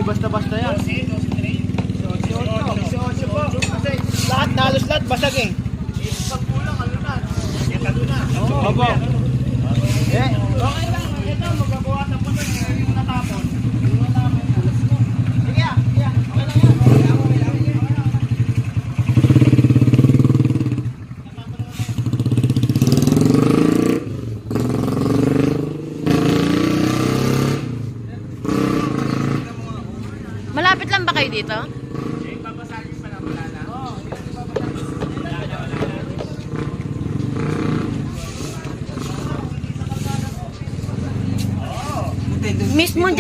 basta-basta yan. 18 po. Kasi lahat, halos lahat basag eh. Pag kulang, ano na? Talo na. Opo. Okay lang. Ito, magbabawasan po ito. Hindi mo natapon. Sige ah. Okay lang yan. Malapit lang ba kayo dito? Mismo dyan